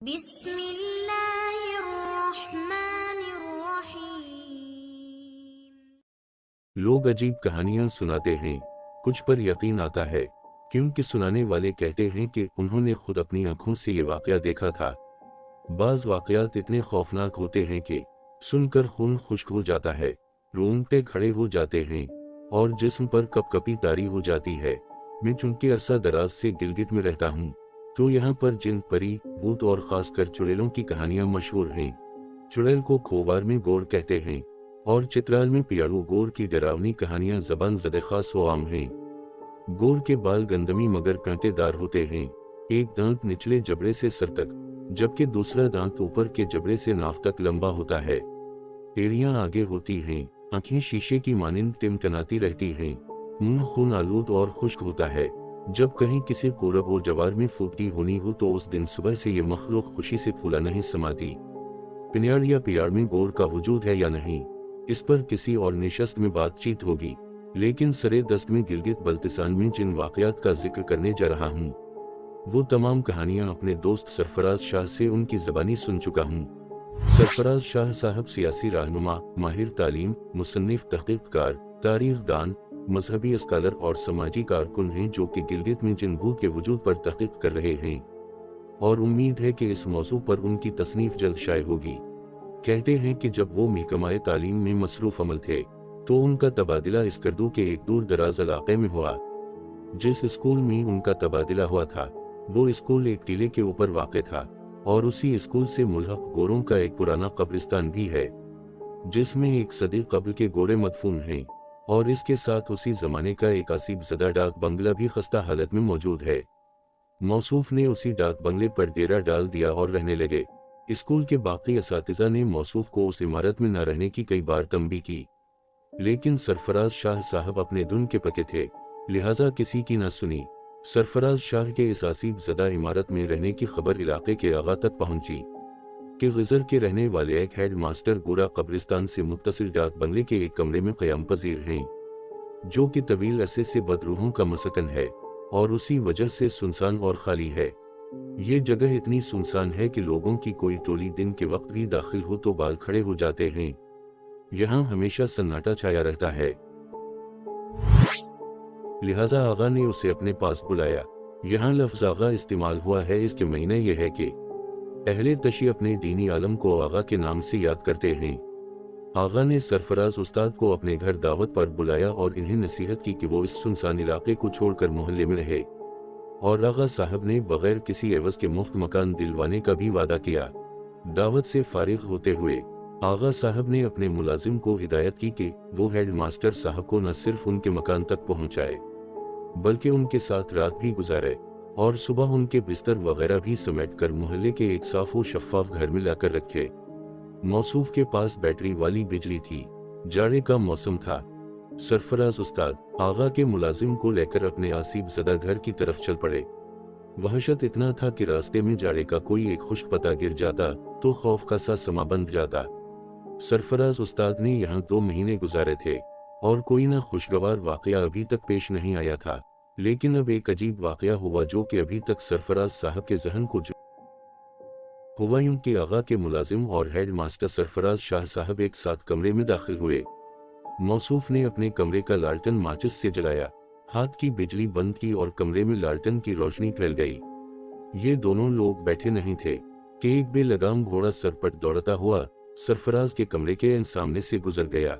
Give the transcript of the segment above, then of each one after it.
بسم اللہ الرحمن الرحیم۔ لوگ عجیب کہانیاں سناتے ہیں، کچھ پر یقین آتا ہے کیونکہ سنانے والے کہتے ہیں کہ انہوں نے خود اپنی آنکھوں سے یہ واقعہ دیکھا تھا۔ بعض واقعات اتنے خوفناک ہوتے ہیں کہ سن کر خون خشک ہو جاتا ہے، رونگٹے کھڑے ہو جاتے ہیں اور جسم پر کپ کپی طاری ہو جاتی ہے۔ میں چونکہ عرصہ دراز سے گلگت میں رہتا ہوں تو یہاں پر جن، پری، بھوت اور خاص کر چڑیلوں کی کہانیاں مشہور ہیں۔ چڑیل کو کھوبار میں گور کہتے ہیں اور چترال میں پیاڑو گور کی ڈراؤنی کہانیاں زبان زد خاص و عام ہیں۔ گور کے بال گندمی مگر کانٹے دار ہوتے ہیں، ایک دانت نچلے جبڑے سے سر تک جبکہ دوسرا دانت اوپر کے جبڑے سے ناف تک لمبا ہوتا ہے۔ ایڑیاں آگے ہوتی ہیں، آنکھیں شیشے کی مانند ٹمٹناتی رہتی ہیں، منہ خون آلود اور خشک ہوتا ہے۔ جب کہیں کسی پورب و جوار میں پھوٹی ہونی ہو تو اس دن صبح سے یہ مخلوق خوشی سے پھولا نہیں سماتی۔ پنیاڑ یا پیاڑ میں گور کا وجود ہے یا نہیں، اس پر کسی اور نشست میں بات چیت ہوگی، لیکن سرے دست میں گلگت بلتستان میں جن واقعات کا ذکر کرنے جا رہا ہوں وہ تمام کہانیاں اپنے دوست سرفراز شاہ سے ان کی زبانی سن چکا ہوں۔ سرفراز شاہ صاحب سیاسی رہنما، ماہر تعلیم، مصنف، تحقیق کار، تاریخ دان، مذہبی اسکالر اور سماجی کارکن ہیں جو کہ گلگت میں جن بھوت کے وجود پر تحقیق کر رہے ہیں، اور امید ہے کہ اس موضوع پر ان کی تصنیف جلد شائع ہوگی۔ کہتے ہیں کہ جب وہ محکمہ تعلیم میں مصروف عمل تھے تو ان کا تبادلہ اسکردو کے ایک دور دراز علاقے میں ہوا۔ جس اسکول میں ان کا تبادلہ ہوا تھا وہ اسکول ایک ٹیلے کے اوپر واقع تھا، اور اسی اسکول سے ملحق گوروں کا ایک پرانا قبرستان بھی ہے جس میں ایک صدی قبل کے گورے مدفون ہیں، اور اس کے ساتھ اسی زمانے کا ایک آسیب زدہ ڈاک بنگلہ بھی خستہ حالت میں موجود ہے۔ موصوف نے اسی ڈاک بنگلے پر ڈیرا ڈال دیا اور رہنے لگے۔ اسکول کے باقی اساتذہ نے موصوف کو اس عمارت میں نہ رہنے کی کئی بار تنبیہ کی، لیکن سرفراز شاہ صاحب اپنے دھن کے پکے تھے، لہٰذا کسی کی نہ سنی۔ سرفراز شاہ کے اس آسیب زدہ عمارت میں رہنے کی خبر علاقے کے آغا تک پہنچی کہ غزر کے رہنے والے ایک ہیڈ ماسٹر گورا قبرستان سے متصل ڈاک بنگلے کے ایک کمرے میں قیام پذیر ہیں، جو کہ طویل عرصے سے بدروحوں کا مسکن ہے اور اسی وجہ سے سنسان اور خالی ہے۔ یہ جگہ اتنی سنسان ہے کہ لوگوں کی کوئی ٹولی دن کے وقت بھی داخل ہو تو بال کھڑے ہو جاتے ہیں۔ یہاں ہمیشہ سناٹا چھایا رہتا ہے، لہٰذا آغا نے اسے اپنے پاس بلایا۔ یہاں لفظ آغا استعمال ہوا ہے، اس کے معنی یہ ہے کہ اہل تشیع اپنے دینی عالم کو آغا کے نام سے یاد کرتے ہیں۔ آغا نے سرفراز استاد کو اپنے گھر دعوت پر بلایا اور انہیں نصیحت کی کہ وہ اس سنسان علاقے کو چھوڑ کر محلے میں رہے، اور آغا صاحب نے بغیر کسی عوض کے مفت مکان دلوانے کا بھی وعدہ کیا۔ دعوت سے فارغ ہوتے ہوئے آغا صاحب نے اپنے ملازم کو ہدایت کی کہ وہ ہیڈ ماسٹر صاحب کو نہ صرف ان کے مکان تک پہنچائے بلکہ ان کے ساتھ رات بھی گزارے، اور صبح ان کے بستر وغیرہ بھی سمیٹ کر محلے کے ایک صاف و شفاف گھر میں لا کر رکھے۔ موصوف کے پاس بیٹری والی بجلی تھی، جاڑے کا موسم تھا۔ سرفراز استاد آغا کے ملازم کو لے کر اپنے آسیب زدہ گھر کی طرف چل پڑے۔ وحشت اتنا تھا کہ راستے میں جاڑے کا کوئی ایک خشک پتا گر جاتا تو خوف کا سا سما بند جاتا۔ سرفراز استاد نے یہاں 2 مہینے گزارے تھے اور کوئی نہ خوشگوار واقعہ ابھی تک پیش نہیں آیا تھا، لیکن اب ایک عجیب واقعہ ہوا جو کہ ابھی تک سرفراز صاحب کے ذہن کو ہوا یوں کہ آغا کے ملازم اور ہیڈ ماسٹر سرفراز شاہ صاحب ایک ساتھ کمرے میں داخل ہوئے۔ موصوف نے اپنے کمرے کا لالٹن ماچس سے جلایا، ہاتھ کی بجلی بند کی اور کمرے میں لالٹن کی روشنی پھیل گئی۔ یہ دونوں لوگ بیٹھے نہیں تھے کہ ایک بے لگام گھوڑا سرپٹ دوڑتا ہوا سرفراز کے کمرے کے سامنے سے گزر گیا۔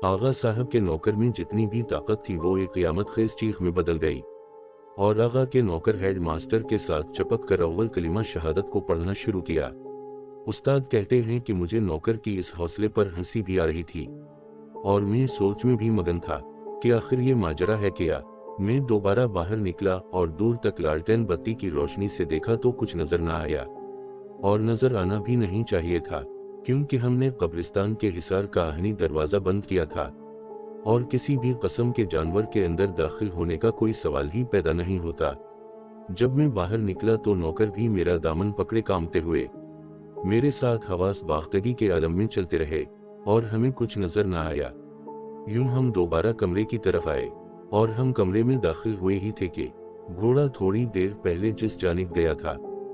آغا صاحب کے نوکر میں جتنی بھی طاقت تھی وہ ایک قیامت خیز چیخ میں بدل گئی، اور آغا کے نوکر ہیڈ ماسٹر کے ساتھ چپک کر اول کلمہ شہادت کو پڑھنا شروع کیا۔ استاد کہتے ہیں کہ مجھے نوکر کی اس حوصلے پر ہنسی بھی آ رہی تھی، اور میں سوچ میں بھی مگن تھا کہ آخر یہ ماجرا ہے کیا۔ میں دوبارہ باہر نکلا اور دور تک لالٹین بتی کی روشنی سے دیکھا تو کچھ نظر نہ آیا، اور نظر آنا بھی نہیں چاہیے تھا کیونکہ ہم نے قبرستان کے حصار کا آہنی دروازہ بند کیا تھا، اور کسی بھی قسم کے جانور کے اندر داخل ہونے کا کوئی سوال ہی پیدا نہیں ہوتا۔ جب میں باہر نکلا تو نوکر بھی میرا دامن پکڑے کامتے ہوئے میرے ساتھ حواس باختگی کے عالم میں چلتے رہے، اور ہمیں کچھ نظر نہ آیا۔ یوں ہم دوبارہ کمرے کی طرف آئے، اور ہم کمرے میں داخل ہوئے ہی تھے کہ گھوڑا تھوڑی دیر پہلے جس جانب گیا تھا